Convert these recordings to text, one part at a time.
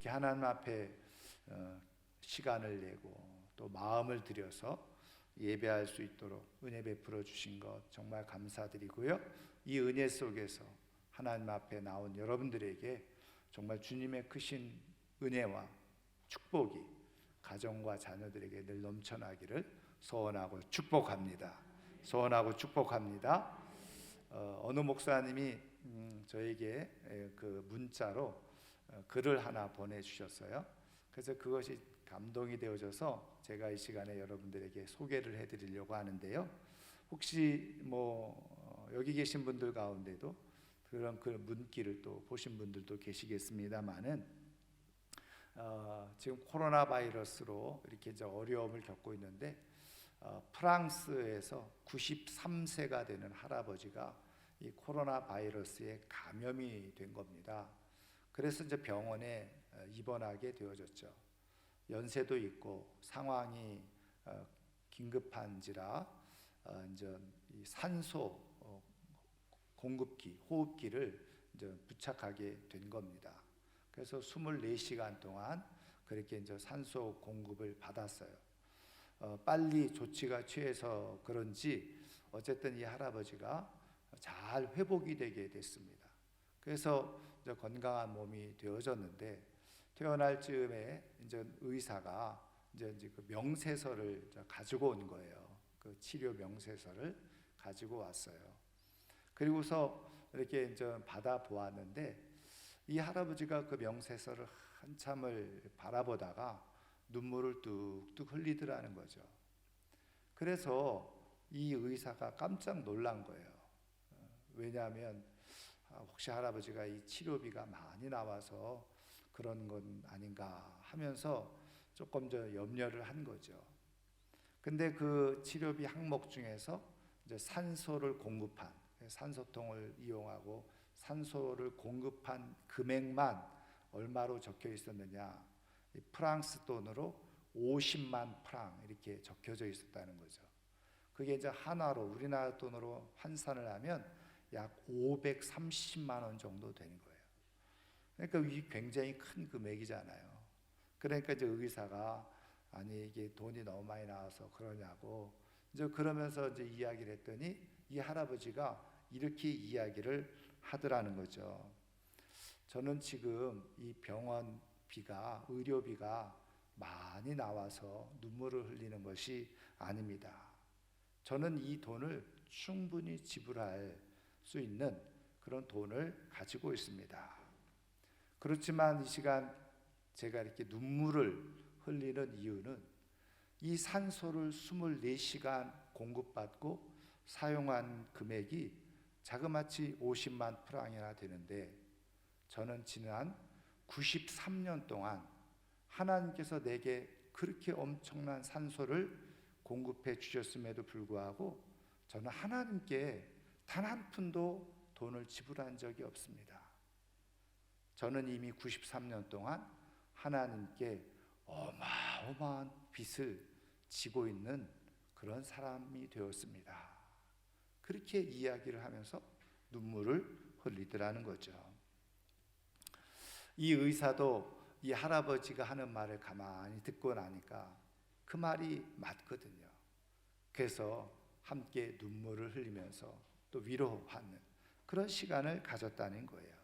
이렇게 하나님 앞에 시간을 내고 또 마음을 들여서 예배할 수 있도록 은혜 베풀어 주신 것 정말 감사드리고요. 이 은혜 속에서 하나님 앞에 나온 여러분들에게 정말 주님의 크신 은혜와 축복이 가정과 자녀들에게 늘 넘쳐나기를 소원하고 축복합니다. 소원하고 축복합니다. 어느 목사님이 저에게 그 문자로 글을 하나 보내주셨어요. 그래서 그것이 감동이 되어져서 제가 이 시간에 여러분들에게 소개를 해드리려고 하는데요. 혹시 여기 계신 분들 가운데도 그런 그 문기를 또 보신 분들도 계시겠습니다만은 지금 코로나 바이러스로 이렇게 이제 어려움을 겪고 있는데 프랑스에서 93세가 되는 할아버지가 이 코로나 바이러스에 감염이 된 겁니다. 그래서 이제 병원에 입원하게 되어졌죠. 연세도 있고 상황이 긴급한지라 이제 이 산소 공급기, 호흡기를 이제 부착하게 된 겁니다. 그래서 24시간 동안 그렇게 이제 산소 공급을 받았어요. 빨리 조치가 취해서 그런지 어쨌든 이 할아버지가 잘 회복이 되게 됐습니다. 그래서 이제 건강한 몸이 되어졌는데 태어날 즈음에 이제 의사가 이제 그 명세서를 가지고 온 거예요. 그 치료 명세서를 가지고 왔어요. 그리고서 이렇게 이제 받아 보았는데 이 할아버지가 그 명세서를 한참을 바라보다가 눈물을 뚝뚝 흘리더라는 거죠. 그래서 이 의사가 깜짝 놀란 거예요. 왜냐하면 혹시 할아버지가 이 치료비가 많이 나와서 그런 건 아닌가 하면서 조금 더 염려를 한 거죠. 근데 그 치료비 항목 중에서 이제 산소를 공급한, 산소통을 이용하고 산소를 공급한 금액만 얼마로 적혀 있었느냐, 프랑스 돈으로 50만 프랑 이렇게 적혀져 있었다는 거죠. 그게 이제 한화로 우리나라 돈으로 환산을 하면 약 530만 원 정도 되는 거예요. 그러니까 이 굉장히 큰 금액이잖아요. 그러니까 이제 의사가 아니 이게 돈이 너무 많이 나와서 그러냐고 이제 그러면서 이제 이야기를 했더니 이 할아버지가 이렇게 이야기를 하더라는 거죠. 저는 지금 이 병원비가, 의료비가 많이 나와서 눈물을 흘리는 것이 아닙니다. 저는 이 돈을 충분히 지불할 수 있는 그런 돈을 가지고 있습니다. 그렇지만 이 시간 제가 이렇게 눈물을 흘리는 이유는 이 산소를 24시간 공급받고 사용한 금액이 자그마치 50만 프랑이나 되는데 저는 지난 93년 동안 하나님께서 내게 그렇게 엄청난 산소를 공급해 주셨음에도 불구하고 저는 하나님께 단 한 푼도 돈을 지불한 적이 없습니다. 저는 이미 93년 동안 하나님께 어마어마한 빚을 지고 있는 그런 사람이 되었습니다. 그렇게 이야기를 하면서 눈물을 흘리더라는 거죠. 이 의사도 이 할아버지가 하는 말을 가만히 듣고 나니까 그 말이 맞거든요. 그래서 함께 눈물을 흘리면서 또 위로하는 그런 시간을 가졌다는 거예요.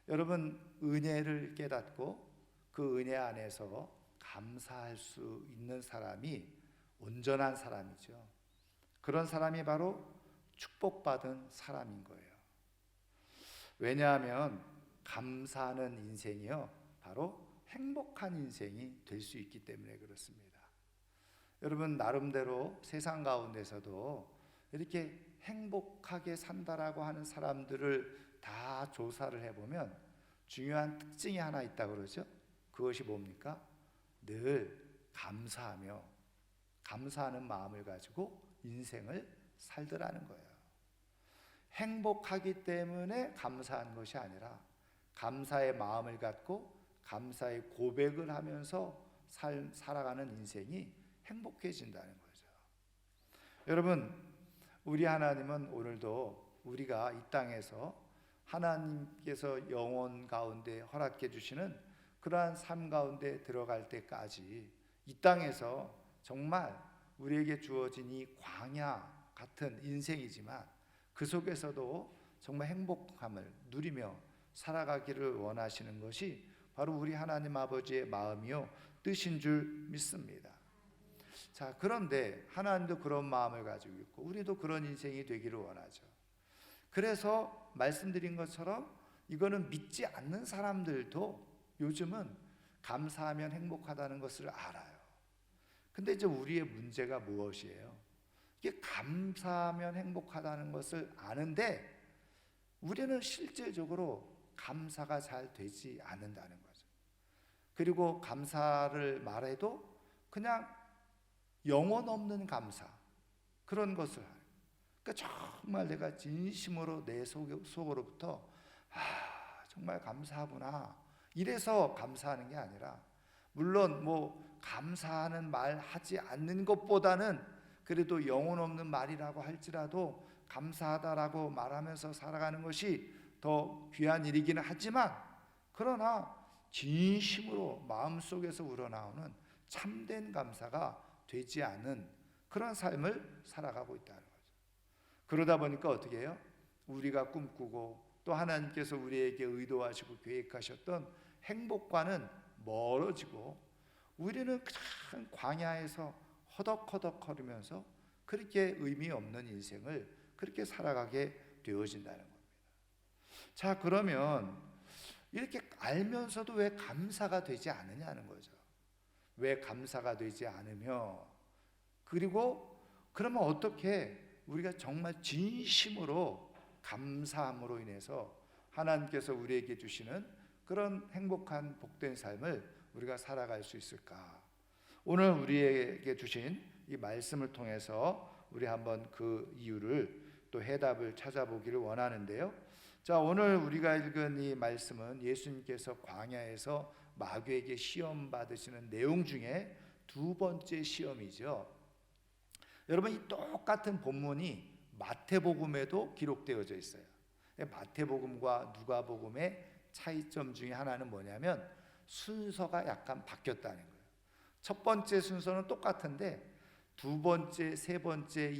여러분, 은혜를 깨닫고 그 은혜 안에서 감사할 수 있는 사람이 온전한 사람이죠. 그런 사람이 바로 축복받은 사람인 거예요. 왜냐하면 감사하는 인생이요, 바로 행복한 인생이 될 수 있기 때문에 그렇습니다. 여러분, 나름대로 세상 가운데서도 이렇게 행복하게 산다라고 하는 사람들을 다 조사를 해보면 중요한 특징이 하나 있다고 그러죠. 그것이 뭡니까? 늘 감사하며 감사하는 마음을 가지고 인생을 살더라는 거예요. 행복하기 때문에 감사한 것이 아니라 감사의 마음을 갖고 감사의 고백을 하면서 살아가는 인생이 행복해진다는 거죠. 여러분, 우리 하나님은 오늘도 우리가 이 땅에서 하나님께서 영혼 가운데 허락해 주시는 그러한 삶 가운데 들어갈 때까지 이 땅에서 정말 우리에게 주어진 이 광야 같은 인생이지만 그 속에서도 정말 행복함을 누리며 살아가기를 원하시는 것이 바로 우리 하나님 아버지의 마음이요 뜻인 줄 믿습니다. 자, 그런데 하나님도 그런 마음을 가지고 있고 우리도 그런 인생이 되기를 원하죠. 그래서 말씀드린 것처럼 이거는 믿지 않는 사람들도 요즘은 감사하면 행복하다는 것을 알아요. 근데 이제 우리의 문제가 무엇이에요? 이게 감사하면 행복하다는 것을 아는데 우리는 실질적으로 감사가 잘 되지 않는다는 거죠. 그리고 감사를 말해도 그냥 영혼 없는 감사, 그런 것을 해요. 그러니까 정말 내가 진심으로 내 속으로부터 정말 감사하구나 이래서 감사하는 게 아니라, 물론 뭐 감사하는 말 하지 않는 것보다는 그래도 영혼 없는 말이라고 할지라도 감사하다라고 말하면서 살아가는 것이 더 귀한 일이기는 하지만, 그러나 진심으로 마음속에서 우러나오는 참된 감사가 되지 않은 그런 삶을 살아가고 있다는 거죠. 그러다 보니까 어떻게 해요? 우리가 꿈꾸고 또 하나님께서 우리에게 의도하시고 계획하셨던 행복과는 멀어지고 우리는 그냥 광야에서 허덕허덕거리면서 그렇게 의미 없는 인생을 그렇게 살아가게 되어진다는 겁니다. 자, 그러면 이렇게 알면서도 왜 감사가 되지 않느냐는 거죠. 왜 감사가 되지 않으며, 그리고 그러면 어떻게 우리가 정말 진심으로 감사함으로 인해서 하나님께서 우리에게 주시는 그런 행복한 복된 삶을 우리가 살아갈 수 있을까? 오늘 우리에게 주신 이 말씀을 통해서 우리 한번 그 이유를 또 해답을 찾아보기를 원하는데요. 자, 오늘 우리가 읽은 이 말씀은 예수님께서 광야에서 마귀에게 시험 받으시는 내용 중에 두 번째 시험이죠. 여러분, 이 똑같은 본문이 마태복음에도 기록되어져 있어요. 마태복음과 누가복음의 차이점 중에 하나는 뭐냐면 순서가 약간 바뀌었다는 거예요. 첫 번째 순서는 똑같은데 두 번째, 세 번째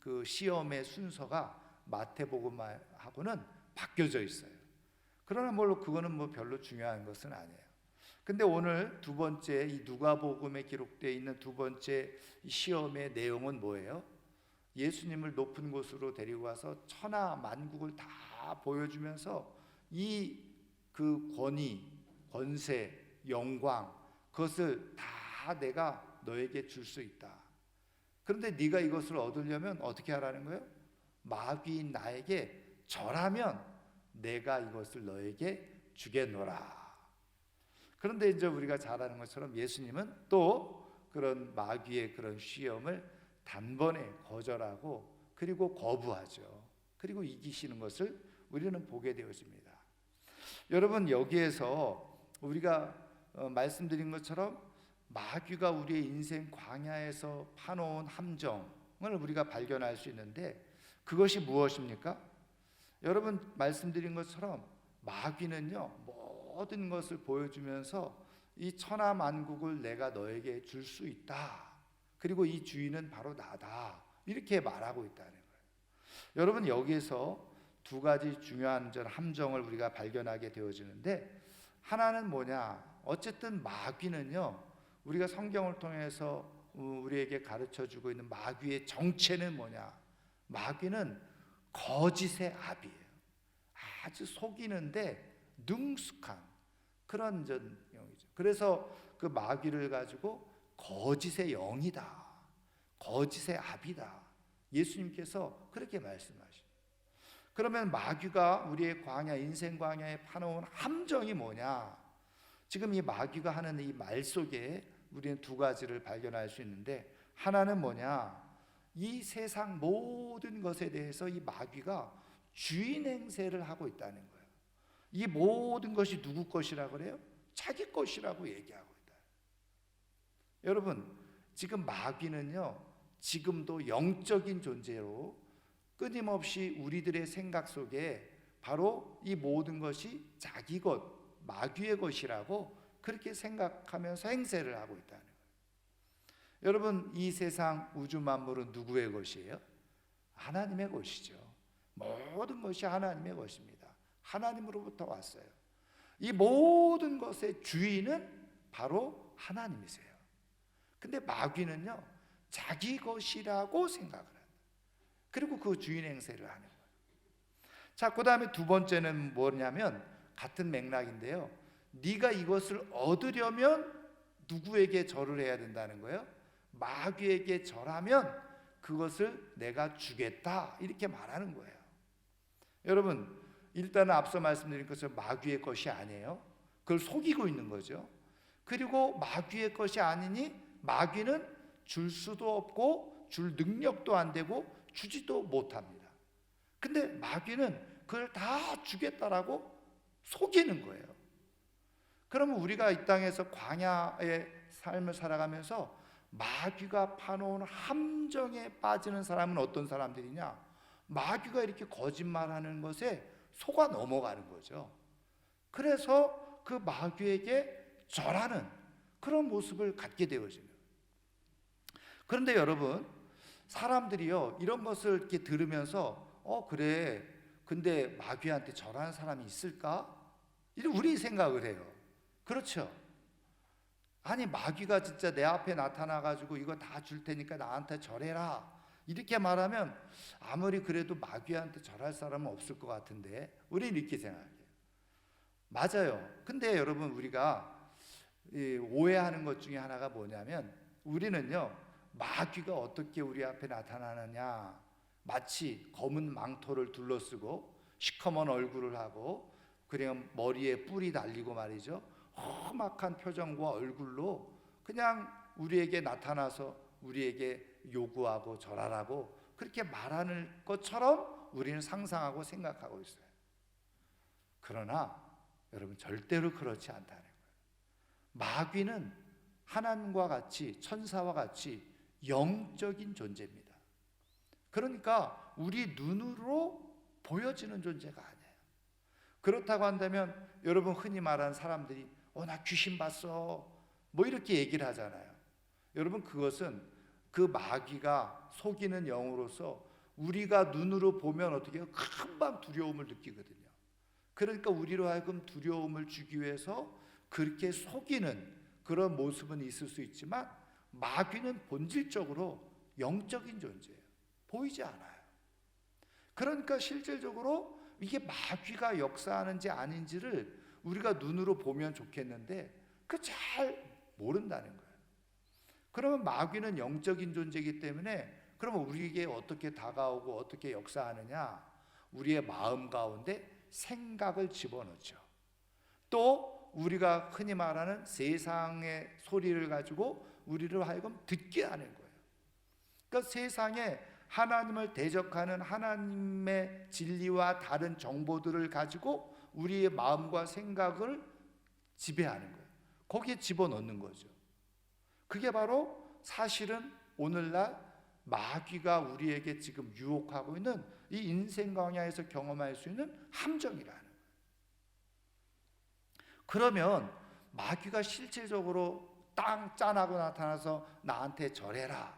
그 시험의 순서가 마태복음하고는 바뀌어져 있어요. 그러나 그거는 별로 중요한 것은 아니에요. 근데 오늘 두 번째 이 누가복음에 기록되어 있는 두 번째 시험의 내용은 뭐예요? 예수님을 높은 곳으로 데리고 와서 천하 만국을 다 보여주면서 이 그 권위, 권세, 영광, 그것을 다 내가 너에게 줄 수 있다. 그런데 네가 이것을 얻으려면 어떻게 하라는 거예요? 마귀인 나에게 절하면 내가 이것을 너에게 주겠노라. 그런데 이제 우리가 잘 아는 것처럼 예수님은 또 그런 마귀의 그런 시험을 단번에 거절하고 그리고 거부하죠. 그리고 이기시는 것을 우리는 보게 되어집니다. 여러분, 여기에서 우리가 말씀드린 것처럼 마귀가 우리의 인생 광야에서 파놓은 함정을 우리가 발견할 수 있는데, 그것이 무엇입니까? 여러분, 말씀드린 것처럼 마귀는요 모든 것을 보여주면서 이 천하 만국을 내가 너에게 줄 수 있다, 그리고 이 주인은 바로 나다, 이렇게 말하고 있다는 거예요. 여러분, 여기에서 두 가지 중요한 함정을 우리가 발견하게 되어지는데, 하나는 뭐냐? 어쨌든 마귀는요, 우리가 성경을 통해서 우리에게 가르쳐주고 있는 마귀의 정체는 뭐냐? 마귀는 거짓의 아비예요. 아주 속이는데 능숙한 그런 영이죠. 그래서 그 마귀를 가지고 거짓의 영이다, 거짓의 아비다, 예수님께서 그렇게 말씀하십니다. 그러면 마귀가 우리의 광야, 인생 광야에 파놓은 함정이 뭐냐? 지금 이 마귀가 하는 이 말 속에 우리는 두 가지를 발견할 수 있는데, 하나는 뭐냐? 이 세상 모든 것에 대해서 이 마귀가 주인 행세를 하고 있다는 거예요. 이 모든 것이 누구 것이라고 그래요? 자기 것이라고 얘기하고 있다. 여러분, 지금 마귀는요, 지금도 영적인 존재로 끊임없이 우리들의 생각 속에 바로 이 모든 것이 자기 것, 마귀의 것이라고 그렇게 생각하면서 행세를 하고 있다는 거예요. 여러분, 이 세상 우주 만물은 누구의 것이에요? 하나님의 것이죠. 모든 것이 하나님의 것입니다. 하나님으로부터 왔어요. 이 모든 것의 주인은 바로 하나님이세요. 근데 마귀는요, 자기 것이라고 생각을 한다. 그리고 그 주인 행세를 하는 거예요. 자, 그 다음에 두 번째는 뭐냐면 같은 맥락인데요, 네가 이것을 얻으려면 누구에게 절을 해야 된다는 거예요? 마귀에게 절하면 그것을 내가 주겠다, 이렇게 말하는 거예요. 여러분, 일단은 앞서 말씀드린 것처럼 마귀의 것이 아니에요. 그걸 속이고 있는 거죠. 그리고 마귀의 것이 아니니 마귀는 줄 수도 없고 줄 능력도 안 되고 주지도 못합니다. 근데 마귀는 그걸 다 주겠다라고 속이는 거예요. 그러면 우리가 이 땅에서 광야의 삶을 살아가면서 마귀가 파놓은 함정에 빠지는 사람은 어떤 사람들이냐? 마귀가 이렇게 거짓말하는 것에 속아 넘어가는 거죠. 그래서 그 마귀에게 절하는 그런 모습을 갖게 되어지는. 그런데 여러분, 사람들이요, 이런 것을 이렇게 들으면서 그래, 근데 마귀한테 절하는 사람이 있을까? 이런 우리 생각을 해요. 그렇죠? 아니, 마귀가 진짜 내 앞에 나타나가지고 이거 다 줄 테니까 나한테 절해라, 이렇게 말하면 아무리 그래도 마귀한테 절할 사람은 없을 것 같은데 우리 이렇게 생각해요. 맞아요. 근데 여러분, 우리가 오해하는 것 중에 하나가 뭐냐면, 우리는요, 마귀가 어떻게 우리 앞에 나타나느냐, 마치 검은 망토를 둘러쓰고 시커먼 얼굴을 하고 그냥 머리에 뿔이 달리고 말이죠, 험악한 표정과 얼굴로 그냥 우리에게 나타나서 우리에게 요구하고 절하라고 그렇게 말하는 것처럼 우리는 상상하고 생각하고 있어요. 그러나 여러분, 절대로 그렇지 않다는 거예요. 마귀는 하나님과 같이, 천사와 같이 영적인 존재입니다. 그러니까 우리 눈으로 보여지는 존재가 아니에요. 그렇다고 한다면 여러분, 흔히 말하는 사람들이 나 귀신 봤어, 뭐 이렇게 얘기를 하잖아요. 여러분, 그것은 그 마귀가 속이는 영으로서 우리가 눈으로 보면 어떻게 해요? 금방 두려움을 느끼거든요. 그러니까 우리로 하여금 두려움을 주기 위해서 그렇게 속이는 그런 모습은 있을 수 있지만, 마귀는 본질적으로 영적인 존재예요. 보이지 않아요. 그러니까 실질적으로 이게 마귀가 역사하는지 아닌지를 우리가 눈으로 보면 좋겠는데 그 잘 모른다는 거예요. 그러면 마귀는 영적인 존재이기 때문에, 그러면 우리에게 어떻게 다가오고 어떻게 역사하느냐? 우리의 마음 가운데 생각을 집어넣죠. 또 우리가 흔히 말하는 세상의 소리를 가지고 우리를 하여금 듣게 하는 거예요. 그러니까 세상에 하나님을 대적하는 하나님의 진리와 다른 정보들을 가지고 우리의 마음과 생각을 지배하는 거예요. 거기에 집어넣는 거죠. 그게 바로 사실은 오늘날 마귀가 우리에게 지금 유혹하고 있는 이 인생 광야에서 경험할 수 있는 함정이라는 거예요. 그러면 마귀가 실질적으로 땅 짠하고 나타나서 나한테 절해라,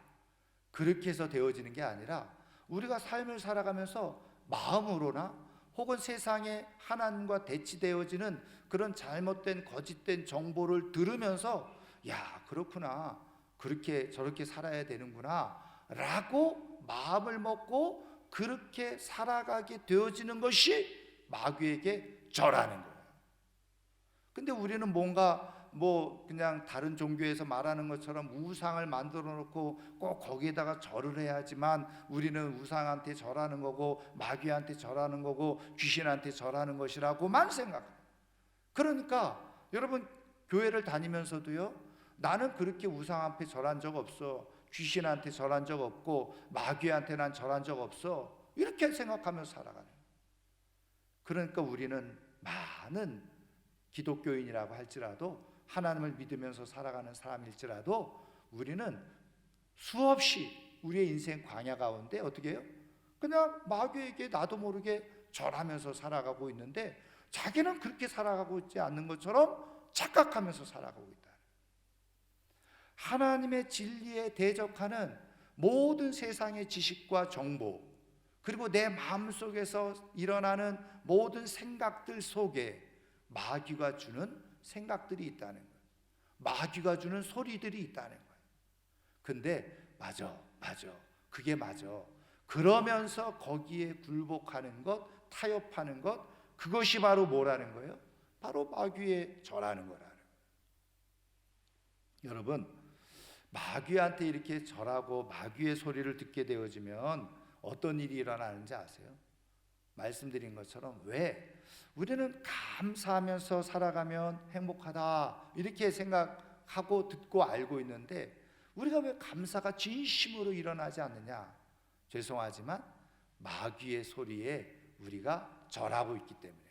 그렇게 해서 되어지는 게 아니라, 우리가 삶을 살아가면서 마음으로나 혹은 세상에 하나님과 대치되어지는 그런 잘못된 거짓된 정보를 들으면서 야, 그렇구나, 그렇게 저렇게 살아야 되는구나 라고 마음을 먹고 그렇게 살아가게 되어지는 것이 마귀에게 절하는 거예요. 근데 우리는 뭔가 그냥 다른 종교에서 말하는 것처럼 우상을 만들어 놓고 꼭 거기에다가 절을 해야지만 우리는 우상한테 절하는 거고 마귀한테 절하는 거고 귀신한테 절하는 것이라고만 생각해요. 그러니까 여러분, 교회를 다니면서도요, 나는 그렇게 우상 앞에 절한 적 없어, 귀신한테 절한 적 없고 마귀한테 난 절한 적 없어, 이렇게 생각하면서 살아가는 거예요. 그러니까 우리는 많은 기독교인이라고 할지라도, 하나님을 믿으면서 살아가는 사람일지라도, 우리는 수없이 우리의 인생 광야 가운데 어떻게 해요? 그냥 마귀에게 나도 모르게 절하면서 살아가고 있는데, 자기는 그렇게 살아가고 있지 않는 것처럼 착각하면서 살아가고 있다. 하나님의 진리에 대적하는 모든 세상의 지식과 정보, 그리고 내 마음속에서 일어나는 모든 생각들 속에 마귀가 주는 생각들이 있다는 거예요. 마귀가 주는 소리들이 있다는 거예요. 근데 맞아, 그게 맞아. 그러면서 거기에 굴복하는 것, 타협하는 것, 그것이 바로 뭐라는 거예요? 바로 마귀에 절하는 거라는 거예요. 여러분, 마귀한테 이렇게 절하고 마귀의 소리를 듣게 되어지면 어떤 일이 일어나는지 아세요? 말씀드린 것처럼 왜 우리는 감사하면서 살아가면 행복하다 이렇게 생각하고 듣고 알고 있는데 우리가 왜 감사가 진심으로 일어나지 않느냐? 죄송하지만 마귀의 소리에 우리가 절하고 있기 때문에,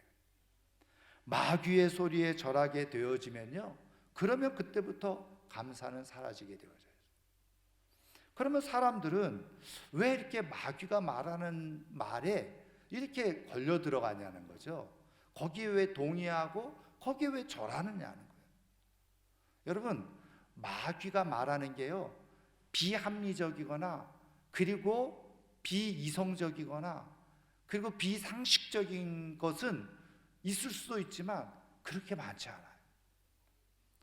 마귀의 소리에 절하게 되어지면요, 그러면 그때부터 감사는 사라지게 되어져요. 그러면 사람들은 왜 이렇게 마귀가 말하는 말에 이렇게 걸려 들어가냐는 거죠. 거기에 왜 동의하고 거기에 왜 절하느냐는 거예요. 여러분, 마귀가 말하는 게요, 비합리적이거나 그리고 비이성적이거나 그리고 비상식적인 것은 있을 수도 있지만 그렇게 많지 않아요.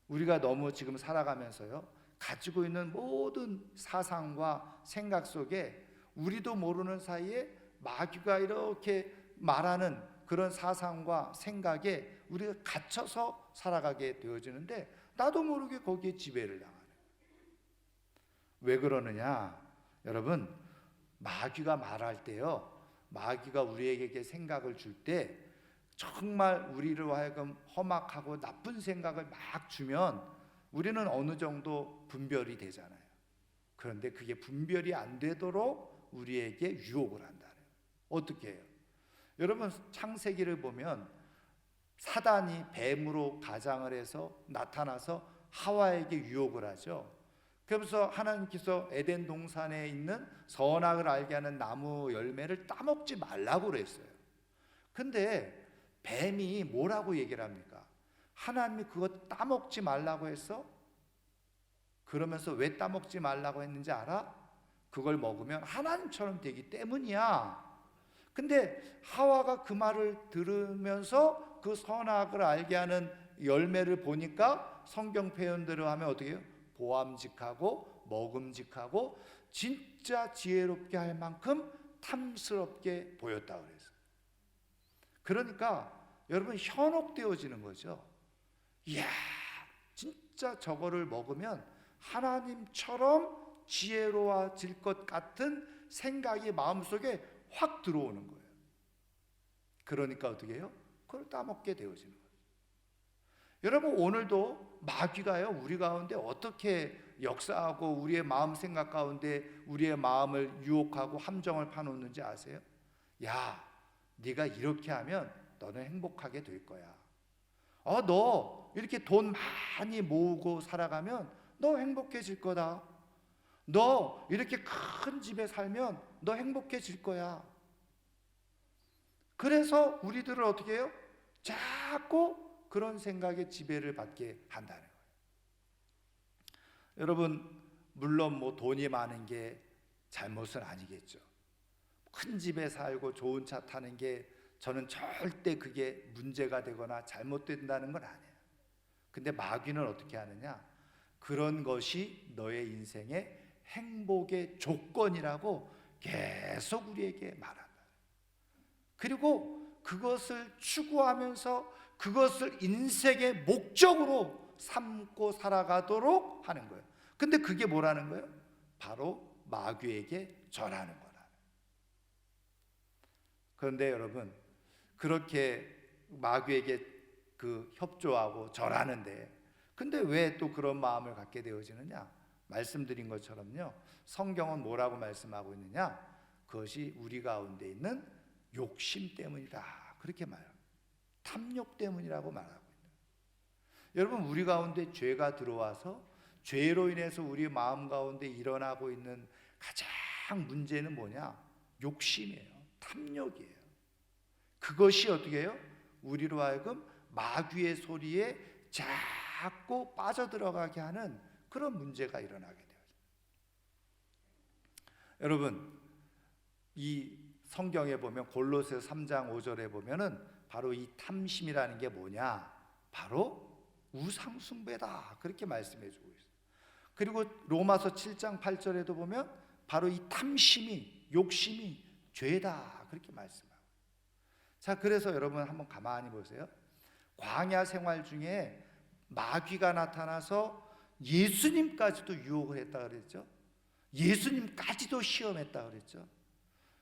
우리가 너무 지금 살아가면서요, 가지고 있는 모든 사상과 생각 속에 우리도 모르는 사이에 마귀가 이렇게 말하는 그런 사상과 생각에 우리가 갇혀서 살아가게 되어지는데 나도 모르게 거기에 지배를 당하는 거예요. 왜 그러느냐? 여러분, 마귀가 말할 때요, 마귀가 우리에게 생각을 줄 때 정말 우리로 하여금 험악하고 나쁜 생각을 막 주면 우리는 어느 정도 분별이 되잖아요. 그런데 그게 분별이 안 되도록 우리에게 유혹을 한다는 거예요. 어떻게 해요? 여러분, 창세기를 보면 사단이 뱀으로 가장을 해서 나타나서 하와에게 유혹을 하죠. 그러면서 하나님께서 에덴 동산에 있는 선악을 알게 하는 나무 열매를 따먹지 말라고 그랬어요. 근데 뱀이 뭐라고 얘기를 합니까? 하나님이 그거 따먹지 말라고 했어? 그러면서 왜 따먹지 말라고 했는지 알아? 그걸 먹으면 하나님처럼 되기 때문이야. 근데 하와가 그 말을 들으면서 그 선악을 알게 하는 열매를 보니까 성경 표현대로 하면 어떻게 해요? 보암직하고 먹음직하고 진짜 지혜롭게 할 만큼 탐스럽게 보였다고 그랬어요. 그러니까 여러분, 현혹되어지는 거죠. 이야, 진짜 저거를 먹으면 하나님처럼 지혜로워질 것 같은 생각이 마음속에 확 들어오는 거예요. 그러니까 어떻게 해요? 그걸 따먹게 되어지는 거예요. 여러분, 오늘도 마귀가요, 우리 가운데 어떻게 역사하고 우리의 마음 생각 가운데 우리의 마음을 유혹하고 함정을 파놓는지 아세요? 야, 네가 이렇게 하면 너는 행복하게 될 거야. 너 이렇게 돈 많이 모으고 살아가면 너 행복해질 거다. 너 이렇게 큰 집에 살면 너 행복해질 거야. 그래서 우리들을 어떻게 해요? 자꾸 그런 생각에 지배를 받게 한다는 거예요. 여러분, 물론 돈이 많은 게 잘못은 아니겠죠. 큰 집에 살고 좋은 차 타는 게 저는 절대 그게 문제가 되거나 잘못된다는 건 아니에요. 근데 마귀는 어떻게 하느냐? 그런 것이 너의 인생의 행복의 조건이라고 계속 우리에게 말한다. 그리고 그것을 추구하면서 그것을 인생의 목적으로 삼고 살아가도록 하는 거예요. 근데 그게 뭐라는 거예요? 바로 마귀에게 절하는 거다. 그런데 여러분, 그렇게 마귀에게 협조하고 절하는데, 근데 왜 또 그런 마음을 갖게 되어지느냐? 말씀드린 것처럼요, 성경은 뭐라고 말씀하고 있느냐? 그것이 우리 가운데 있는 욕심 때문이다, 그렇게 말합니다. 탐욕 때문이라고 말하고 있다. 여러분, 우리 가운데 죄가 들어와서 죄로 인해서 우리 마음 가운데 일어나고 있는 가장 문제는 뭐냐? 욕심이에요. 탐욕이에요. 그것이 어떻게 해요? 우리로 하여금 마귀의 소리에 자꾸 빠져들어가게 하는 그런 문제가 일어나게 돼요. 여러분, 이 성경에 보면 골로새 3장 5절에 보면은 바로 이 탐심이라는 게 뭐냐? 바로 우상숭배다, 그렇게 말씀해 주고 있어요. 그리고 로마서 7장 8절에도 보면 바로 이 탐심이, 욕심이 죄다, 그렇게 말씀하고. 자, 그래서 여러분 한번 가만히 보세요. 광야 생활 중에 마귀가 나타나서 예수님까지도 유혹을 했다 그랬죠. 예수님까지도 시험했다 그랬죠.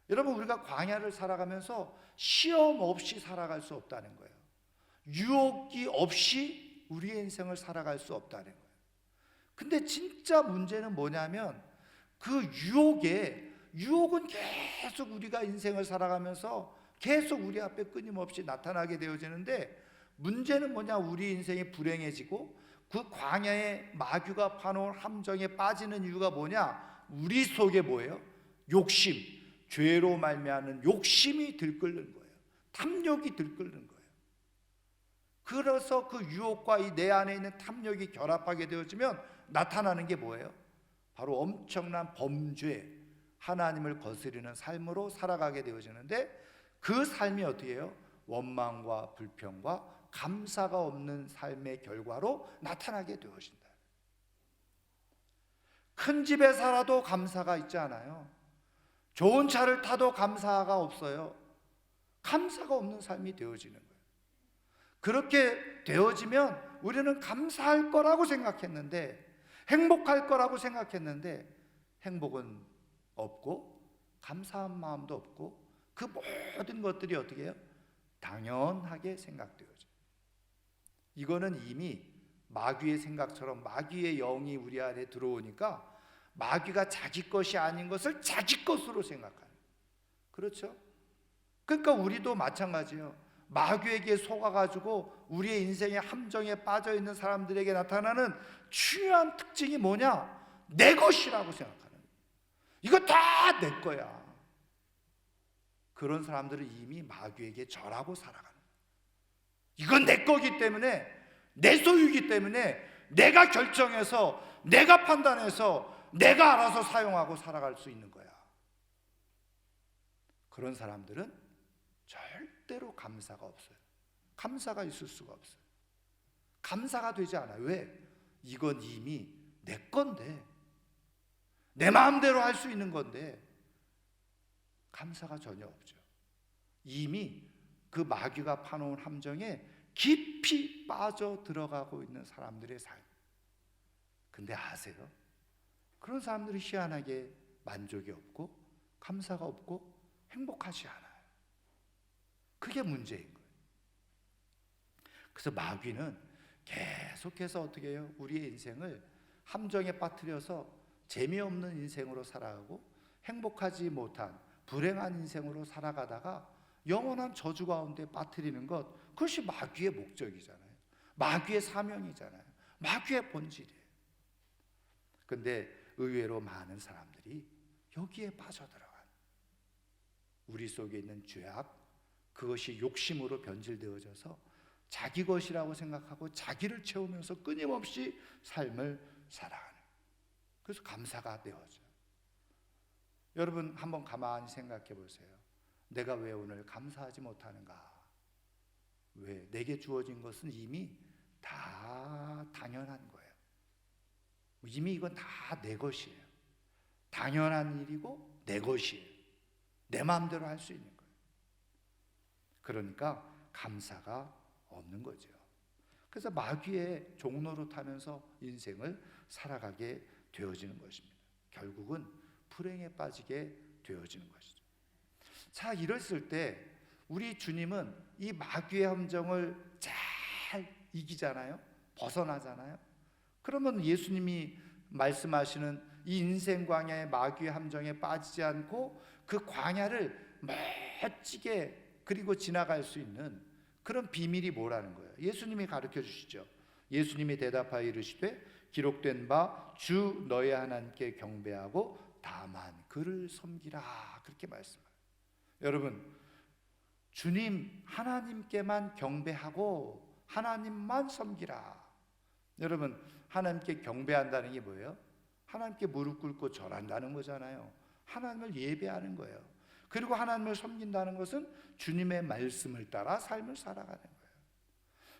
여러분, 우리가 광야를 살아가면서 시험 없이 살아갈 수 없다는 거예요. 유혹이 없이 우리의 인생을 살아갈 수 없다는 거예요. 근데 진짜 문제는 뭐냐면 그 유혹은 계속 우리가 인생을 살아가면서 계속 우리 앞에 끊임없이 나타나게 되어지는데, 문제는 뭐냐? 우리 인생이 불행해지고 그 광야에 마귀가 파놓은 함정에 빠지는 이유가 뭐냐? 우리 속에 뭐예요? 욕심, 죄로 말미암는 욕심이 들끓는 거예요. 탐욕이 들끓는 거예요. 그래서 그 유혹과 이 내 안에 있는 탐욕이 결합하게 되어지면 나타나는 게 뭐예요? 바로 엄청난 범죄, 하나님을 거스르는 삶으로 살아가게 되어지는데, 그 삶이 어떻게 해요? 원망과 불평과 감사가 없는 삶의 결과로 나타나게 되어진다. 큰 집에 살아도 감사가 있지 않아요. 좋은 차를 타도 감사가 없어요. 감사가 없는 삶이 되어지는 거예요. 그렇게 되어지면 우리는 감사할 거라고 생각했는데, 행복할 거라고 생각했는데 행복은 없고 감사한 마음도 없고, 그 모든 것들이 어떻게 해요? 당연하게 생각되어져요. 이거는 이미 마귀의 생각처럼 마귀의 영이 우리 안에 들어오니까 마귀가 자기 것이 아닌 것을 자기 것으로 생각하는, 그렇죠? 그러니까 우리도 마찬가지예요. 마귀에게 속아가지고 우리의 인생의 함정에 빠져있는 사람들에게 나타나는 중요한 특징이 뭐냐? 내 것이라고 생각하는 거예요. 이거 다 내 거야. 그런 사람들은 이미 마귀에게 절하고 살아가는 거예요. 이건 내 거기 때문에, 내 소유이기 때문에 내가 결정해서, 내가 판단해서, 내가 알아서 사용하고 살아갈 수 있는 거야. 그런 사람들은 절대로 감사가 없어요. 감사가 있을 수가 없어요. 감사가 되지 않아요. 왜? 이건 이미 내 건데, 내 마음대로 할 수 있는 건데 감사가 전혀 없죠. 이미 그 마귀가 파놓은 함정에 깊이 빠져 들어가고 있는 사람들의 삶. 근데 아세요? 그런 사람들이 희한하게 만족이 없고 감사가 없고 행복하지 않아요. 그게 문제인 거예요. 그래서 마귀는 계속해서 어떻게 해요? 우리의 인생을 함정에 빠뜨려서 재미없는 인생으로 살아가고 행복하지 못한 불행한 인생으로 살아가다가 영원한 저주 가운데 빠뜨리는 것, 그것이 마귀의 목적이잖아요. 마귀의 사명이잖아요. 마귀의 본질이에요. 근데 의외로 많은 사람들이 여기에 빠져들어간, 우리 속에 있는 죄악, 그것이 욕심으로 변질되어져서 자기 것이라고 생각하고 자기를 채우면서 끊임없이 삶을 살아가는, 그래서 감사가 되어져요. 여러분 한번 가만히 생각해 보세요. 내가 왜 오늘 감사하지 못하는가? 왜? 내게 주어진 것은 이미 다 당연한 거예요. 이미 이건 다 내 것이에요. 당연한 일이고 내 것이에요. 내 마음대로 할 수 있는 거예요. 그러니까 감사가 없는 거죠. 그래서 마귀의 종로로 타면서 인생을 살아가게 되어지는 것입니다. 결국은 불행에 빠지게 되어지는 것이죠. 자, 이랬을 때 우리 주님은 이 마귀의 함정을 잘 이기잖아요. 벗어나잖아요. 그러면 예수님이 말씀하시는 이 인생 광야의 마귀의 함정에 빠지지 않고 그 광야를 멋지게 그리고 지나갈 수 있는 그런 비밀이 뭐라는 거예요? 예수님이 가르쳐 주시죠. 예수님이 대답하여 이르시되 기록된 바 주 너의 하나님께 경배하고 다만 그를 섬기라, 그렇게 말씀해요. 여러분, 주님 하나님께만 경배하고 하나님만 섬기라, 여러분, 하나님께 경배한다는 게 뭐예요? 하나님께 무릎 꿇고 절한다는 거잖아요. 하나님을 예배하는 거예요. 그리고 하나님을 섬긴다는 것은 주님의 말씀을 따라 삶을 살아가는 거예요.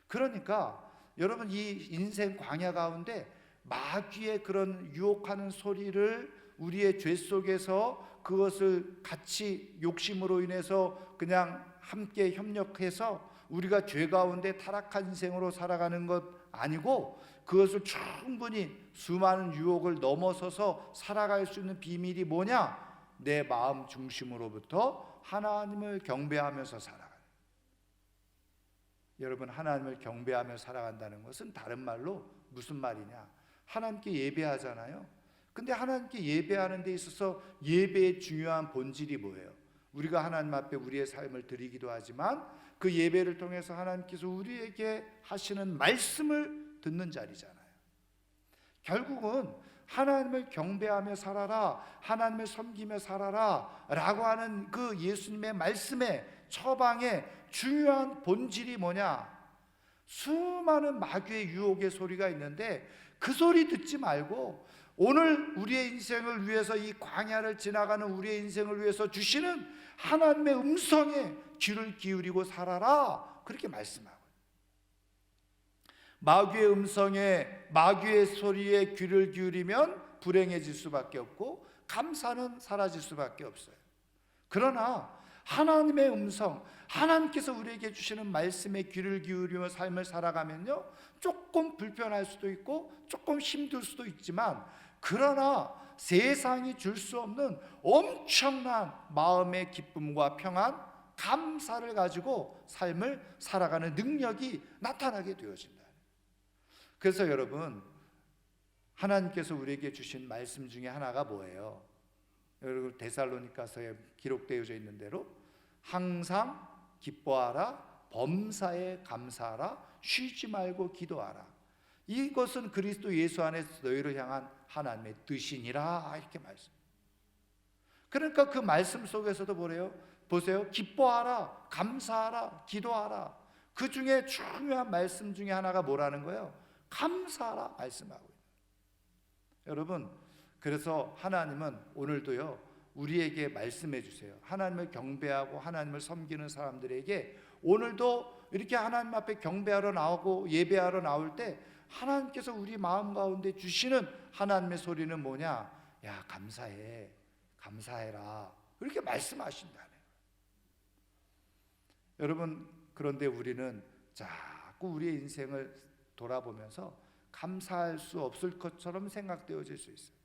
그러니까 여러분, 이 인생 광야 가운데 마귀의 그런 유혹하는 소리를 우리의 죄 속에서 그것을 같이 욕심으로 인해서 그냥 함께 협력해서 우리가 죄 가운데 타락한 인생으로 살아가는 것 아니고, 그것을 충분히 수많은 유혹을 넘어서서 살아갈 수 있는 비밀이 뭐냐? 내 마음 중심으로부터 하나님을 경배하면서 살아가는. 여러분, 하나님을 경배하며 살아간다는 것은 다른 말로 무슨 말이냐? 하나님께 예배하잖아요. 근데 하나님께 예배하는 데 있어서 예배의 중요한 본질이 뭐예요? 우리가 하나님 앞에 우리의 삶을 드리기도 하지만 그 예배를 통해서 하나님께서 우리에게 하시는 말씀을 듣는 자리잖아요. 결국은 하나님을 경배하며 살아라, 하나님을 섬기며 살아라 라고 하는 그 예수님의 말씀의 처방의 중요한 본질이 뭐냐? 수많은 마귀의 유혹의 소리가 있는데 그 소리 듣지 말고 오늘 우리의 인생을 위해서, 이 광야를 지나가는 우리의 인생을 위해서 주시는 하나님의 음성에 귀를 기울이고 살아라, 그렇게 말씀하고, 마귀의 음성에, 마귀의 소리에 귀를 기울이면 불행해질 수밖에 없고 감사는 사라질 수밖에 없어요. 그러나 하나님의 음성, 하나님께서 우리에게 주시는 말씀에 귀를 기울이며 삶을 살아가면요, 조금 불편할 수도 있고 조금 힘들 수도 있지만, 그러나 세상이 줄 수 없는 엄청난 마음의 기쁨과 평안, 감사를 가지고 삶을 살아가는 능력이 나타나게 되어진다. 그래서 여러분, 하나님께서 우리에게 주신 말씀 중에 하나가 뭐예요? 여러분, 데살로니가서에 기록되어져 있는 대로 항상 기뻐하라, 범사에 감사하라, 쉬지 말고 기도하라. 이것은 그리스도 예수 안에서 너희를 향한 하나님의 뜻이니라, 이렇게 말씀. 그러니까 그 말씀 속에서도 뭐래요? 보세요. 기뻐하라, 감사하라, 기도하라. 그 중에 중요한 말씀 중에 하나가 뭐라는 거예요? 감사하라 말씀하고 있는. 여러분, 그래서 하나님은 오늘도요, 우리에게 말씀해 주세요. 하나님을 경배하고 하나님을 섬기는 사람들에게 오늘도 이렇게 하나님 앞에 경배하러 나오고 예배하러 나올 때 하나님께서 우리 마음 가운데 주시는 하나님의 소리는 뭐냐? 야, 감사해, 감사해라, 이렇게 말씀하신다네. 여러분, 그런데 우리는 자꾸 우리의 인생을 돌아보면서 감사할 수 없을 것처럼 생각되어질 수 있어요.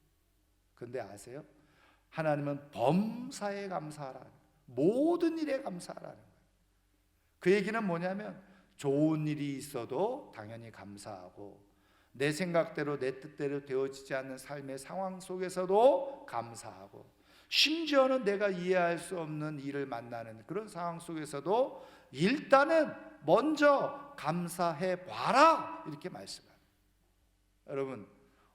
그런데 아세요? 하나님은 범사에 감사하라, 모든 일에 감사하라는 거예요. 그 얘기는 뭐냐면 좋은 일이 있어도 당연히 감사하고, 내 생각대로 내 뜻대로 되어지지 않는 삶의 상황 속에서도 감사하고, 심지어는 내가 이해할 수 없는 일을 만나는 그런 상황 속에서도 일단은 먼저 감사해 봐라, 이렇게 말씀합니다. 여러분,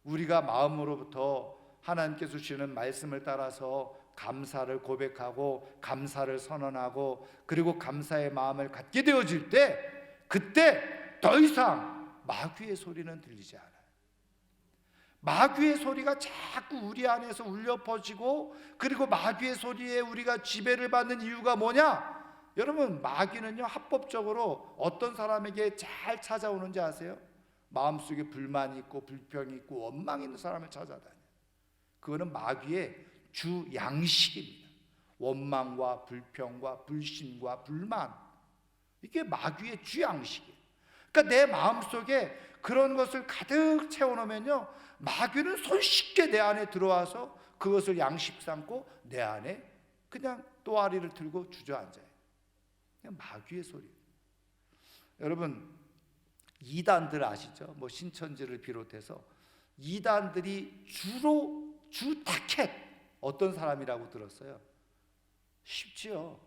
우리가 마음으로부터 하나님께서 주시는 말씀을 따라서 감사를 고백하고 감사를 선언하고 그리고 감사의 마음을 갖게 되어질 때, 그때 더 이상 마귀의 소리는 들리지 않아요. 마귀의 소리가 자꾸 우리 안에서 울려 퍼지고, 그리고 마귀의 소리에 우리가 지배를 받는 이유가 뭐냐? 여러분, 마귀는요, 합법적으로 어떤 사람에게 잘 찾아오는지 아세요? 마음속에 불만이 있고 불평이 있고 원망이 있는 사람을 찾아다녀요. 그거는 마귀의 주 양식입니다. 원망과 불평과 불신과 불만, 이게 마귀의 주 양식이에요. 그러니까 내 마음속에 그런 것을 가득 채워놓으면요, 마귀는 손쉽게 내 안에 들어와서 그것을 양식 삼고 내 안에 그냥 또아리를 들고 주저앉아요. 그냥 마귀의 소리. 여러분, 이단들 아시죠? 뭐 신천지를 비롯해서 이단들이 주로 주 타켓 어떤 사람이라고 들었어요? 쉽지요.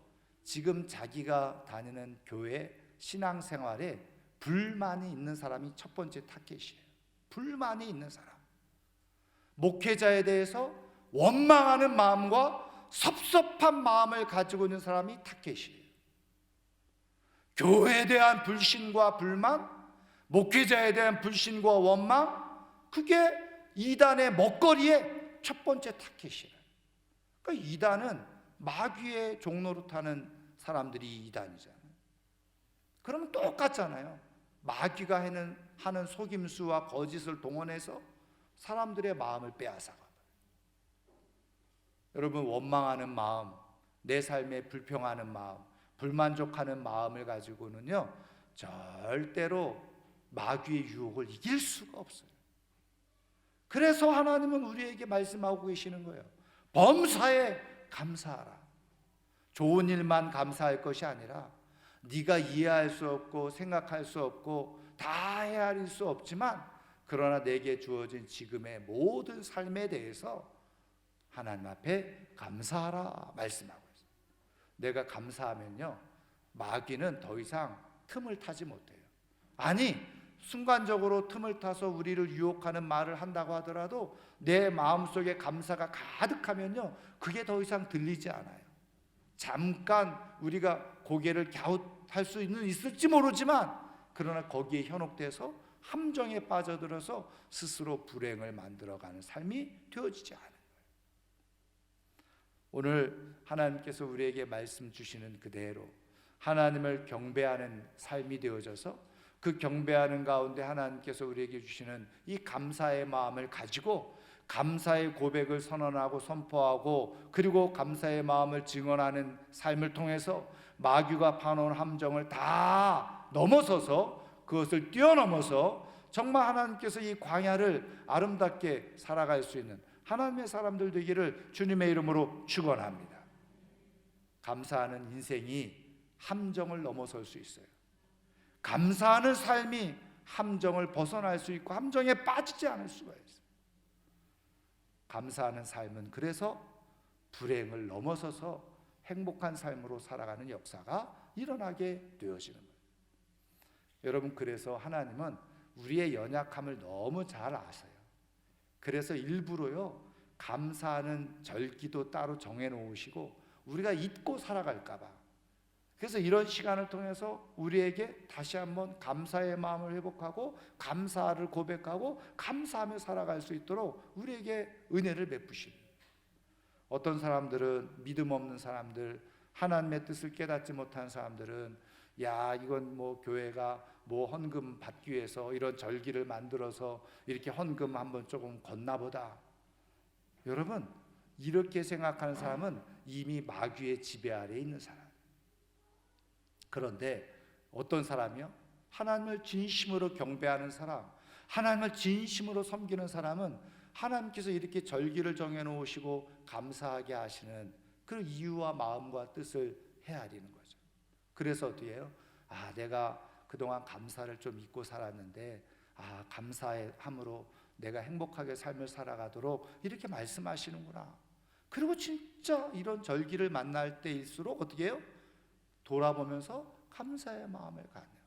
지금 자기가 다니는 교회 신앙생활에 불만이 있는 사람이 첫 번째 타켓이에요. 불만이 있는 사람, 목회자에 대해서 원망하는 마음과 섭섭한 마음을 가지고 있는 사람이 타켓이에요. 교회에 대한 불신과 불만, 목회자에 대한 불신과 원망, 그게 이단의 먹거리의 첫 번째 타켓이에요. 그러니까 이단은 마귀의 종로로 타는 사람들이 이단이잖아요. 그러면 똑같잖아요. 마귀가 하는 속임수와 거짓을 동원해서 사람들의 마음을 빼앗아가요. 여러분, 원망하는 마음, 내 삶에 불평하는 마음, 불만족하는 마음을 가지고는요, 절대로 마귀의 유혹을 이길 수가 없어요. 그래서 하나님은 우리에게 말씀하고 계시는 거예요. 범사에 감사하라. 좋은 일만 감사할 것이 아니라 네가 이해할 수 없고 생각할 수 없고 다 헤아릴 수 없지만 그러나 내게 주어진 지금의 모든 삶에 대해서 하나님 앞에 감사하라 말씀하고 있어요. 내가 감사하면요, 마귀는 더 이상 틈을 타지 못해요. 아니, 순간적으로 틈을 타서 우리를 유혹하는 말을 한다고 하더라도 내 마음속에 감사가 가득하면요, 그게 더 이상 들리지 않아요. 잠깐 우리가 고개를 갸웃할 수 있을지 모르지만 그러나 거기에 현혹돼서 함정에 빠져들어서 스스로 불행을 만들어가는 삶이 되어지지 않아요. 오늘 하나님께서 우리에게 말씀 주시는 그대로 하나님을 경배하는 삶이 되어져서 그 경배하는 가운데 하나님께서 우리에게 주시는 이 감사의 마음을 가지고 감사의 고백을 선언하고 선포하고 그리고 감사의 마음을 증언하는 삶을 통해서 마귀가 파놓은 함정을 다 넘어서서 그것을 뛰어넘어서 정말 하나님께서 이 광야를 아름답게 살아갈 수 있는 하나님의 사람들 되기를 주님의 이름으로 축원합니다. 감사하는 인생이 함정을 넘어설 수 있어요. 감사하는 삶이 함정을 벗어날 수 있고 함정에 빠지지 않을 수가 있어요. 감사하는 삶은 그래서 불행을 넘어서서 행복한 삶으로 살아가는 역사가 일어나게 되어지는 거예요. 여러분, 그래서 하나님은 우리의 연약함을 너무 잘 아세요. 그래서 일부러요, 감사하는 절기도 따로 정해놓으시고 우리가 잊고 살아갈까 봐. 그래서 이런 시간을 통해서 우리에게 다시 한번 감사의 마음을 회복하고 감사를 고백하고 감사하며 살아갈 수 있도록 우리에게 은혜를 베푸십니다. 어떤 사람들은, 믿음 없는 사람들, 하나님의 뜻을 깨닫지 못한 사람들은 야, 이건 뭐 교회가 뭐 헌금 받기 위해서 이런 절기를 만들어서 이렇게 헌금 한번 조금 걷나 보다. 여러분, 이렇게 생각하는 사람은 이미 마귀의 지배 아래에 있는 사람. 그런데 어떤 사람이요? 하나님을 진심으로 경배하는 사람, 하나님을 진심으로 섬기는 사람은 하나님께서 이렇게 절기를 정해놓으시고 감사하게 하시는 그 이유와 마음과 뜻을 헤아리는 거죠. 그래서 어떻게 해요? 아, 내가 그동안 감사를 좀 잊고 살았는데 감사함으로 내가 행복하게 삶을 살아가도록 이렇게 말씀하시는구나. 그리고 진짜 이런 절기를 만날 때일수록 어떻게 해요? 돌아보면서 감사의 마음을 갖네요.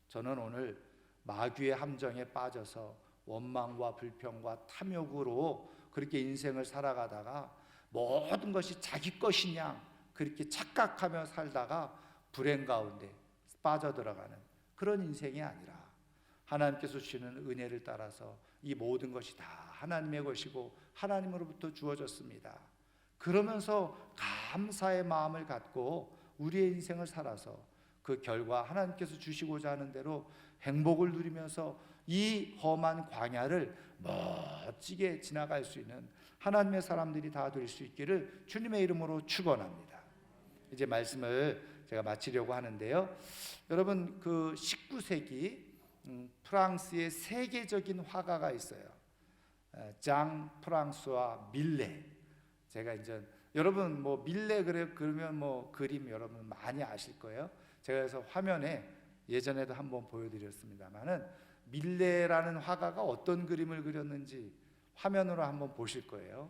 저는 오늘 마귀의 함정에 빠져서 원망과 불평과 탐욕으로 그렇게 인생을 살아가다가 모든 것이 자기 것이냐 그렇게 착각하며 살다가 불행 가운데 빠져들어가는 그런 인생이 아니라 하나님께서 주시는 은혜를 따라서 이 모든 것이 다 하나님의 것이고 하나님으로부터 주어졌습니다. 그러면서 감사의 마음을 갖고 우리의 인생을 살아서 그 결과 하나님께서 주시고자 하는 대로 행복을 누리면서 이 험한 광야를 멋지게 지나갈 수 있는 하나님의 사람들이 다 될 수 있기를 주님의 이름으로 축원합니다. 이제 말씀을 제가 마치려고 하는데요. 여러분, 그 19세기 프랑스의 세계적인 화가가 있어요. 장 프랑스와 밀레. 제가 이제 여러분 뭐 밀레 그러면 뭐 그림 여러분 많이 아실 거예요. 제가 그래서 화면에 예전에도 한번 보여드렸습니다만은 밀레라는 화가가 어떤 그림을 그렸는지 화면으로 한번 보실 거예요.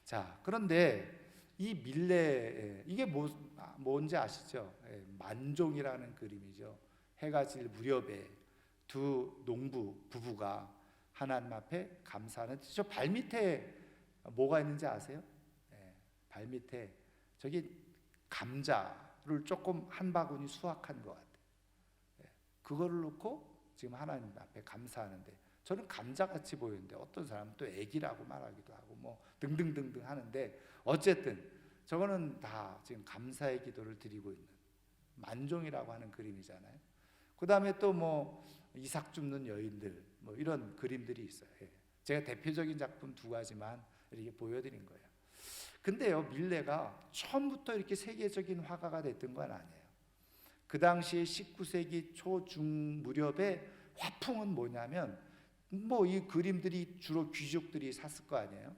자, 그런데 이 밀레 이게 뭔지 아시죠? 만종이라는 그림이죠. 해가 질 무렵에 두 농부 부부가 하나님 앞에 감사하는, 저 발밑에 뭐가 있는지 아세요? 발밑에 저기 감자를 조금 한 바구니 수확한 것 같아요. 그거를 놓고 지금 하나님 앞에 감사하는데, 저는 감자같이 보이는데 어떤 사람은 또 애기라고 말하기도 하고 뭐 등등등등 하는데, 어쨌든 저거는 다 지금 감사의 기도를 드리고 있는 만종이라고 하는 그림이잖아요. 그 다음에 또 뭐 이삭 줍는 여인들, 뭐 이런 그림들이 있어요. 제가 대표적인 작품 두 가지만 이렇게 보여드린 거예요. 근데요, 밀레가 처음부터 이렇게 세계적인 화가가 됐던 건 아니에요. 그 당시에 19세기 초중 무렵에 화풍은 뭐냐면, 뭐 이 그림들이 주로 귀족들이 샀을 거 아니에요.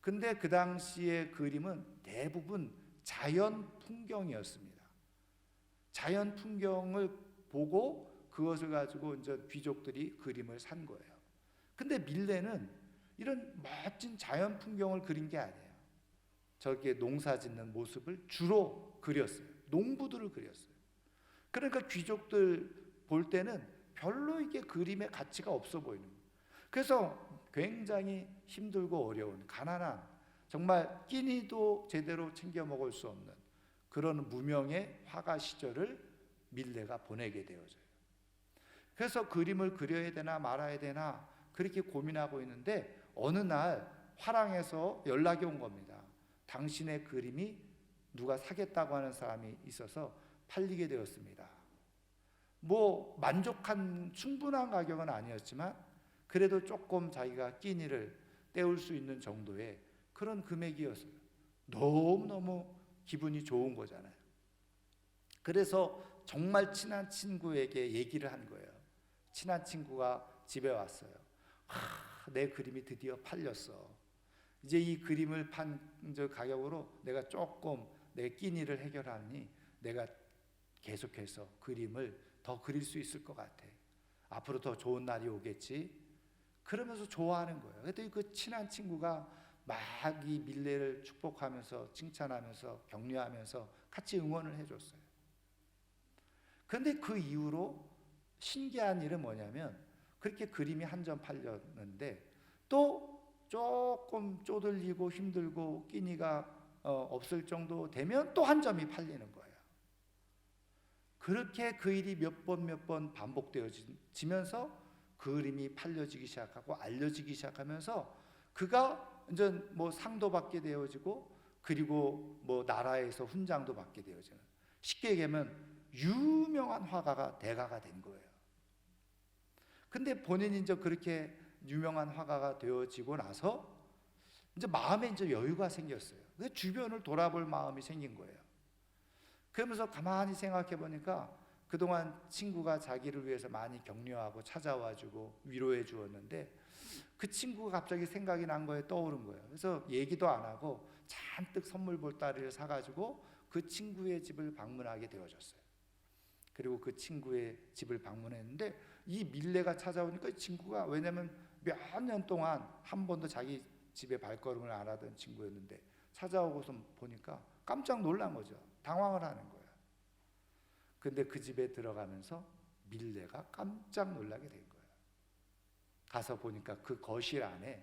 근데 그 당시의 그림은 대부분 자연 풍경이었습니다. 자연 풍경을 보고 그것을 가지고 이제 귀족들이 그림을 산 거예요. 근데 밀레는 이런 멋진 자연 풍경을 그린 게 아니에요. 저렇게 농사 짓는 모습을 주로 그렸어요. 농부들을 그렸어요. 그러니까 귀족들 볼 때는 별로 이게 그림의 가치가 없어 보이는 거예요. 그래서 굉장히 힘들고 어려운, 가난한, 정말 끼니도 제대로 챙겨 먹을 수 없는 그런 무명의 화가 시절을 밀레가 보내게 되어져요. 그래서 그림을 그려야 되나 말아야 되나 그렇게 고민하고 있는데, 어느 날 화랑에서 연락이 온 겁니다. 당신의 그림이 누가 사겠다고 하는 사람이 있어서 팔리게 되었습니다. 뭐 만족한 충분한 가격은 아니었지만 그래도 조금 자기가 끼니를 때울 수 있는 정도의 그런 금액이었어요. 너무너무 기분이 좋은 거잖아요. 그래서 정말 친한 친구에게 얘기를 한 거예요. 친한 친구가 집에 왔어요. 내 그림이 드디어 팔렸어. 이제 이 그림을 판 저 가격으로 내가 조금 내 끼니를 해결하니 내가 계속해서 그림을 더 그릴 수 있을 것 같아. 앞으로 더 좋은 날이 오겠지. 그러면서 좋아하는 거예요. 그랬더니 그 친한 친구가 막 이 밀레를 축복하면서 칭찬하면서 격려하면서 같이 응원을 해줬어요. 그런데 그 이후로 신기한 일은 뭐냐면, 그렇게 그림이 한 점 팔렸는데 또 조금 쪼들리고 힘들고 끼니가 없을 정도 되면 또 한 점이 팔리는 거예요. 그렇게 그 일이 몇 번 반복되어지면서 그림이 팔려지기 시작하고 알려지기 시작하면서 그가 이제 뭐 상도 받게 되어지고, 그리고 뭐 나라에서 훈장도 받게 되어지는, 쉽게 얘기하면 유명한 화가가 대가가 된 거예요. 근데 본인이 이제 그렇게 유명한 화가가 되어지고 나서 이제 마음에 이제 여유가 생겼어요. 그래서 주변을 돌아볼 마음이 생긴 거예요. 그러면서 가만히 생각해 보니까 그동안 친구가 자기를 위해서 많이 격려하고 찾아와주고 위로해 주었는데, 그 친구가 갑자기 생각이 난 거예요. 떠오른 거예요. 그래서 얘기도 안 하고 잔뜩 선물 보따리를 사가지고 그 친구의 집을 방문하게 되어졌어요. 그리고 그 친구의 집을 방문했는데, 이 밀레가 찾아오니까 이 친구가, 왜냐면 몇 년 동안 한 번도 자기 집에 발걸음을 안 하던 친구였는데 찾아오고서 보니까 깜짝 놀란 거죠. 당황을 하는 거예요. 근데 그 집에 들어가면서 밀레가 깜짝 놀라게 된 거예요. 가서 보니까 그 거실 안에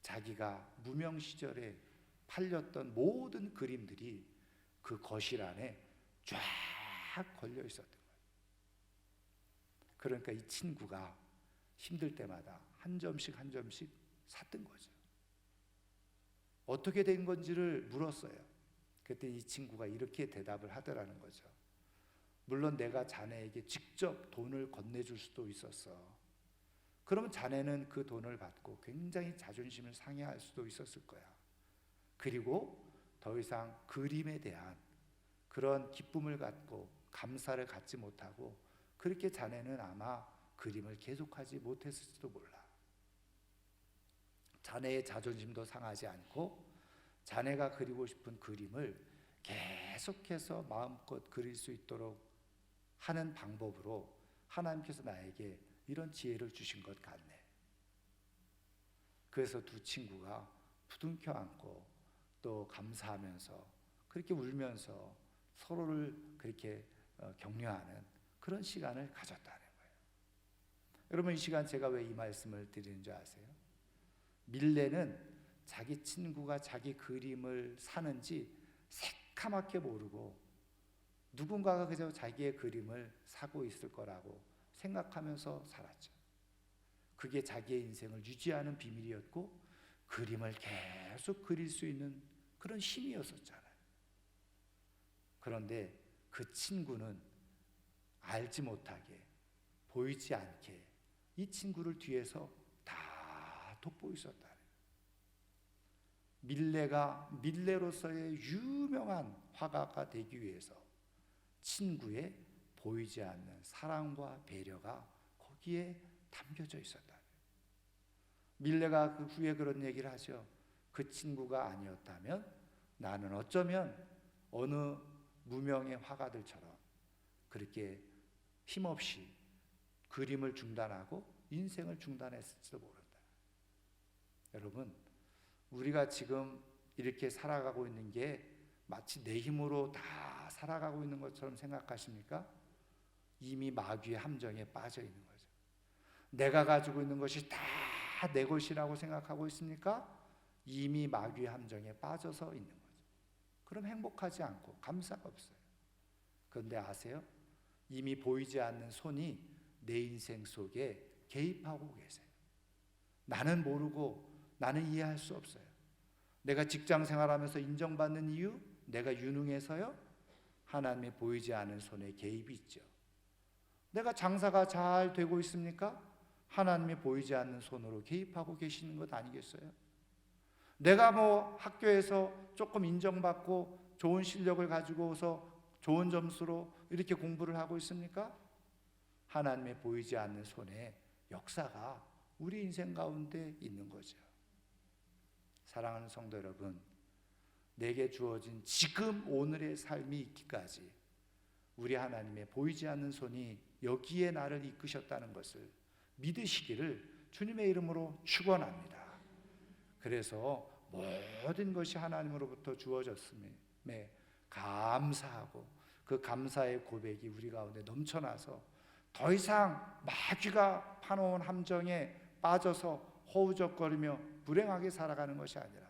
자기가 무명 시절에 팔렸던 모든 그림들이 그 거실 안에 쫙 걸려 있었던 거예요. 그러니까 이 친구가 힘들 때마다 한 점씩 한 점씩 샀던 거죠. 어떻게 된 건지를 물었어요. 그때 이 친구가 이렇게 대답을 하더라는 거죠. 물론 내가 자네에게 직접 돈을 건네줄 수도 있었어. 그러면 자네는 그 돈을 받고 굉장히 자존심을 상해할 수도 있었을 거야. 그리고 더 이상 그림에 대한 그런 기쁨을 갖고 감사를 갖지 못하고, 그렇게 자네는 아마 그림을 계속하지 못했을지도 몰라. 자네의 자존심도 상하지 않고 자네가 그리고 싶은 그림을 계속해서 마음껏 그릴 수 있도록 하는 방법으로 하나님께서 나에게 이런 지혜를 주신 것 같네. 그래서 두 친구가 부둥켜 안고 또 감사하면서 그렇게 울면서 서로를 그렇게 격려하는 그런 시간을 가졌다는 거예요. 여러분, 이 시간 제가 왜 이 말씀을 드리는 줄 아세요? 밀레는 자기 친구가 자기 그림을 사는지 새카맣게 모르고 누군가가 그저 자기의 그림을 사고 있을 거라고 생각하면서 살았죠. 그게 자기의 인생을 유지하는 비밀이었고 그림을 계속 그릴 수 있는 그런 힘이었었잖아요. 그런데 그 친구는 알지 못하게, 보이지 않게 이 친구를 뒤에서 다 돋보 있었다. 밀레가 밀레로서의 유명한 화가가 되기 위해서 친구의 보이지 않는 사랑과 배려가 거기에 담겨져 있었다. 밀레가 그 후에 그런 얘기를 하죠. 그 친구가 아니었다면 나는 어쩌면 어느 무명의 화가들처럼 그렇게 힘없이 그림을 중단하고 인생을 중단했을지도 모른다. 여러분, 우리가 지금 이렇게 살아가고 있는 게 마치 내 힘으로 다 살아가고 있는 것처럼 생각하십니까? 이미 마귀의 함정에 빠져 있는 거죠. 내가 가지고 있는 것이 다 내 것이라고 생각하고 있습니까? 이미 마귀의 함정에 빠져서 있는 거죠. 그럼 행복하지 않고 감사가 없어요. 그런데 아세요? 이미 보이지 않는 손이 내 인생 속에 개입하고 계세요. 나는 모르고 나는 이해할 수 없어요. 내가 직장 생활하면서 인정받는 이유? 내가 유능해서요? 하나님의 보이지 않은 손에 개입이 있죠. 내가 장사가 잘 되고 있습니까? 하나님의 보이지 않는 손으로 개입하고 계시는 것 아니겠어요? 내가 학교에서 조금 인정받고 좋은 실력을 가지고서 좋은 점수로 이렇게 공부를 하고 있습니까? 하나님의 보이지 않는 손에 역사가 우리 인생 가운데 있는 거죠. 사랑하는 성도 여러분, 내게 주어진 지금 오늘의 삶이 있기까지 우리 하나님의 보이지 않는 손이 여기에 나를 이끄셨다는 것을 믿으시기를 주님의 이름으로 축원합니다. 그래서 모든 것이 하나님으로부터 주어졌음에 감사하고 그 감사의 고백이 우리 가운데 넘쳐나서 더 이상 마귀가 파놓은 함정에 빠져서 허우적거리며 불행하게 살아가는 것이 아니라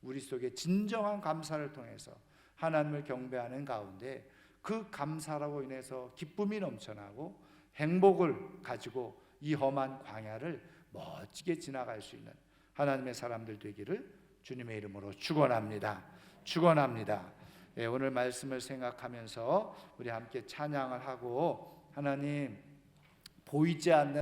우리 속에 진정한 감사를 통해서 하나님을 경배하는 가운데 그 감사로 인해서 기쁨이 넘쳐나고 행복을 가지고 이 험한 광야를 멋지게 지나갈 수 있는 하나님의 사람들 되기를 주님의 이름으로 축원합니다. 축원합니다. 오늘 말씀을 생각하면서 우리 함께 찬양을 하고 하나님 보이지 않는